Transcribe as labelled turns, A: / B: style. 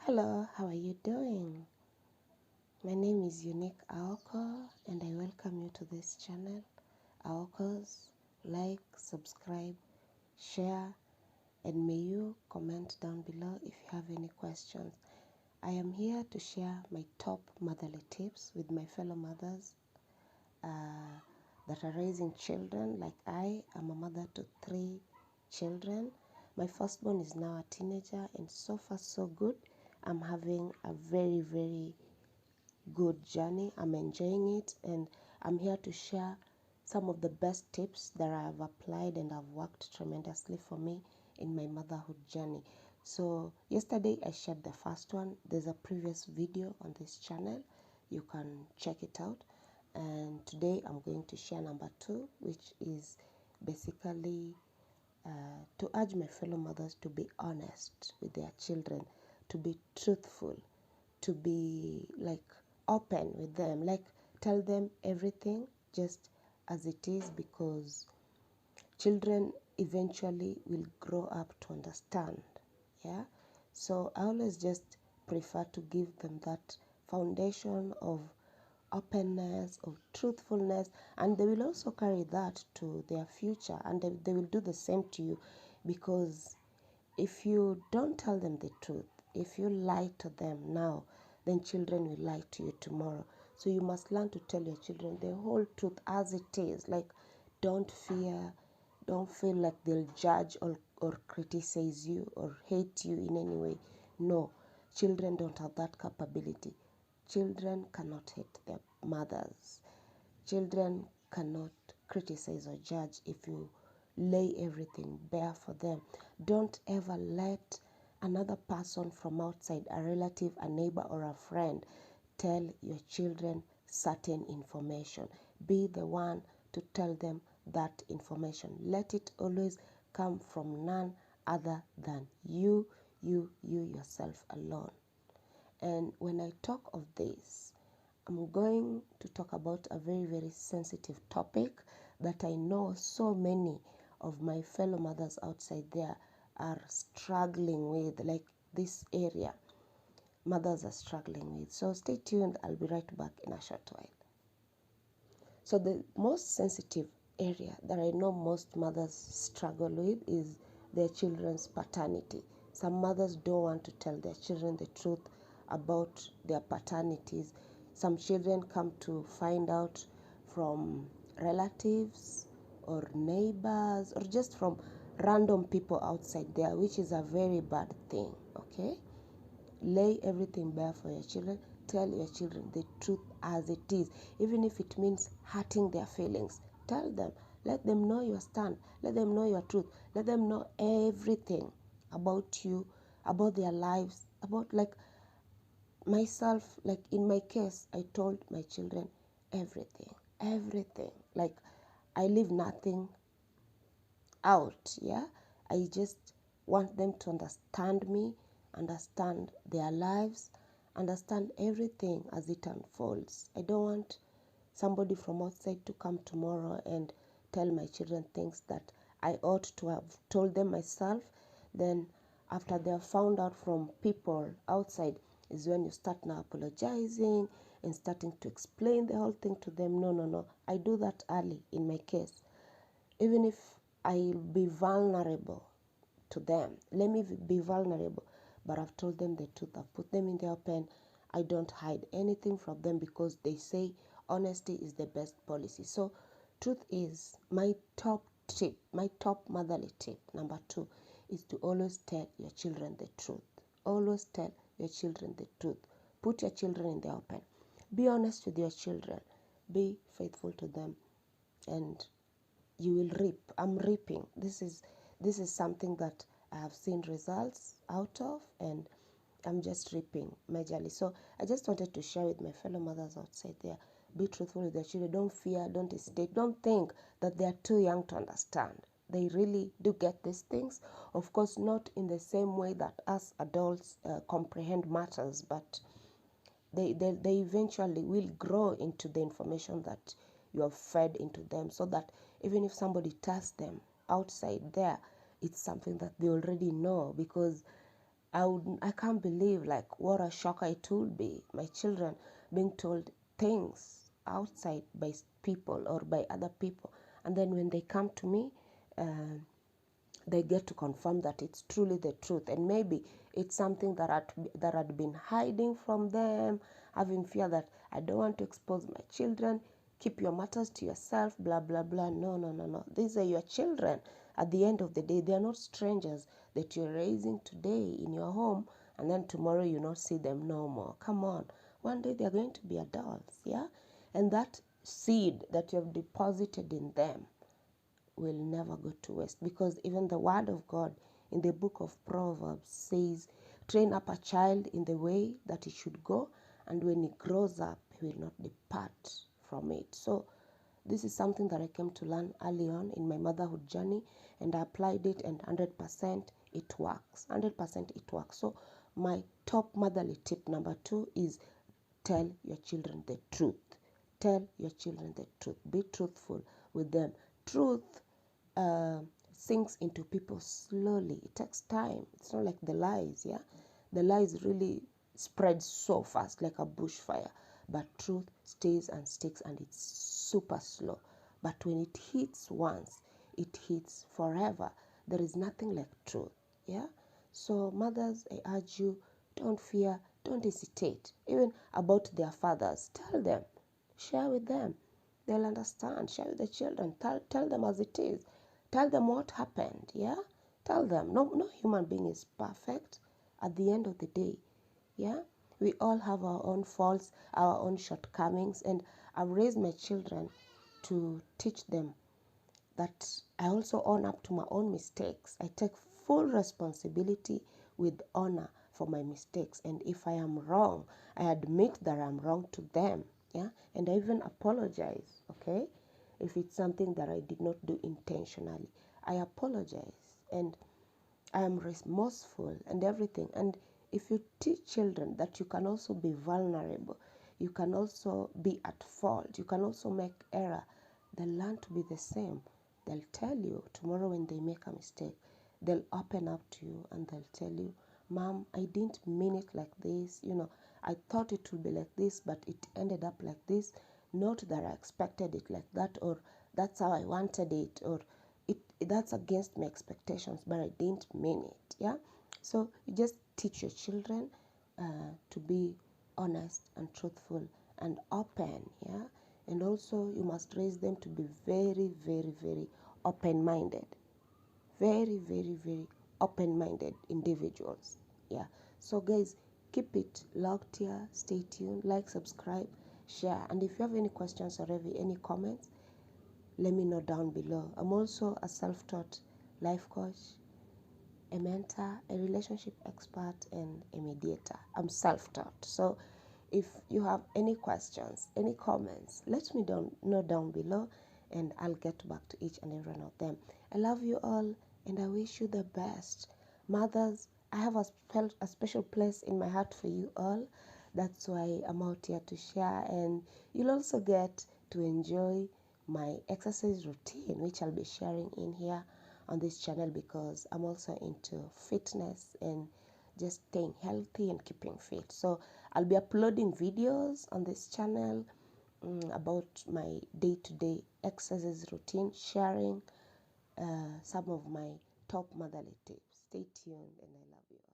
A: Hello, how are you doing? My name is Unique Aoko and I welcome you to this channel. Aokos, like, subscribe, share, and may you comment down below if you have any questions. I am here to share my top motherly tips with my fellow mothers that are raising children. Like I am a mother to 3 children. My firstborn is now a teenager and so far so good. I'm having a very good journey. I'm enjoying it and I'm here to share some of the best tips that I have applied and have worked tremendously for me in my motherhood journey. So yesterday I shared the first one. There's a previous video on this channel. You can check it out. And today I'm going to share number 2, which is basically to urge my fellow mothers to be honest with their children, to be truthful, to be like open with them, like tell them everything just as it is, because children eventually will grow up to understand. Yeah, so I always just prefer to give them that foundation of openness, of truthfulness, and they will also carry that to their future, and they will do the same to you, because if you don't tell them the truth, if you lie to them now, then children will lie to you tomorrow. So you must learn to tell your children the whole truth as it is. Like, don't fear, don't feel like they'll judge or criticize you or hate you in any way. No, children don't have that capability. Children cannot hate their mothers. Children cannot criticize or judge if you lay everything bare for them. Don't ever let another person from outside, a relative, a neighbor, or a friend, tell your children certain information. Be the one to tell them that information. Let it always come from none other than you yourself alone. And when I talk of this, I'm going to talk about a very sensitive topic that I know so many of my fellow mothers outside there are struggling with, like this area mothers are struggling with. So stay tuned, I'll be right back in a short while. So the most sensitive area that I know most mothers struggle with is their children's paternity. Some mothers don't want to tell their children the truth about their paternities. Some children come to find out from relatives or neighbors or just from random people outside there, which is a very bad thing, okay? Lay everything bare for your children. Tell your children the truth as it is, even if it means hurting their feelings. Tell them. Let them know your stand. Let them know your truth. Let them know everything about you, about their lives, about like myself. Like in my case, I told my children everything. Like I leave nothing out. Yeah, I just want them to understand me, understand their lives, understand everything as it unfolds. I don't want somebody from outside to come tomorrow and tell my children things that I ought to have told them myself. Then after they have found out from people outside is when you start now apologizing and starting to explain the whole thing to them. No, I do that early in my case. Even if I'll be vulnerable to them, let me be vulnerable, but I've told them the truth. I've put them in the open. I don't hide anything from them, because they say honesty is the best policy. So truth is my top tip, my top motherly tip number 2 is to always tell your children the truth. Always tell your children the truth. Put your children in the open. Be honest with your children. Be faithful to them, and you will reap. I'm reaping. This is something that I have seen results out of, and I'm just reaping majorly. So I just wanted to share with my fellow mothers outside there. Be truthful with their children. Don't fear, don't hesitate, don't think that they are too young to understand. They really do get these things. Of course, not in the same way that us adults comprehend matters, but they eventually will grow into the information that you have fed into them, so that even if somebody tells them outside there, it's something that they already know, because I can't believe like what a shocker it will be. My children being told things outside by people or by other people, and then when they come to me, they get to confirm that it's truly the truth, and maybe it's something that had been hiding from them, having fear that I don't want to expose my children. Keep your matters to yourself, blah blah blah. No, no, no, no. These are your children. At the end of the day, they are not strangers that you're raising today in your home, and then tomorrow you not see them no more. Come on, one day they're going to be adults, yeah, and that seed that you have deposited in them will never go to waste, because even the word of God in the book of Proverbs says, train up a child in the way that he should go, and when he grows up he will not depart from it. So this is something that I came to learn early on in my motherhood journey, and I applied it, and 100% it works. 100% it works. So my top motherly tip number 2 is tell your children the truth. Tell your children the truth. Be truthful with them. Truth uh, sinks into people slowly. It takes time. It's not like the lies, yeah? The lies really spread so fast like a bushfire. But truth stays and sticks, and it's super slow. But when it hits once, it hits forever. There is nothing like truth, yeah? So mothers, I urge you, don't fear, don't hesitate. Even about their fathers, tell them, share with them. They'll understand. Share with the children. Tell them as it is. Tell them what happened, yeah? Tell them. No human being is perfect at the end of the day, yeah? We all have our own faults, our own shortcomings, and I've raised my children to teach them that I also own up to my own mistakes. I take full responsibility with honor for my mistakes. And if I am wrong, I admit that I'm wrong to them. Yeah. And I even apologize. Okay. If it's something that I did not do intentionally, I apologize. And I am remorseful and everything. And if you teach children that you can also be vulnerable, you can also be at fault, you can also make error, they'll learn to be the same. They'll tell you tomorrow when they make a mistake, they'll open up to you and they'll tell you, Mom, I didn't mean it like this. I thought it would be like this, but it ended up like this. Not that I expected it like that, or that's how I wanted it, or that's against my expectations, but I didn't mean it. Yeah. So you just teach your children to be honest and truthful and open. Yeah. And also you must raise them to be very, very, very open-minded. Very, very, very open-minded individuals. Yeah. So guys, keep it locked here. Stay tuned. Like, subscribe, share. And if you have any questions or any comments, let me know down below. I'm also a self-taught life coach, a mentor, a relationship expert, and a mediator. I'm self-taught. So if you have any questions, any comments, let me know down below, and I'll get back to each and every one of them. I love you all, and I wish you the best. Mothers, I have a special place in my heart for you all. That's why I'm out here to share, and you'll also get to enjoy my exercise routine, which I'll be sharing in here on this channel, because I'm also into fitness and just staying healthy and keeping fit. So I'll be uploading videos on this channel about my day-to-day exercise routine, sharing some of my top motherly tips. Stay tuned, and I love you all.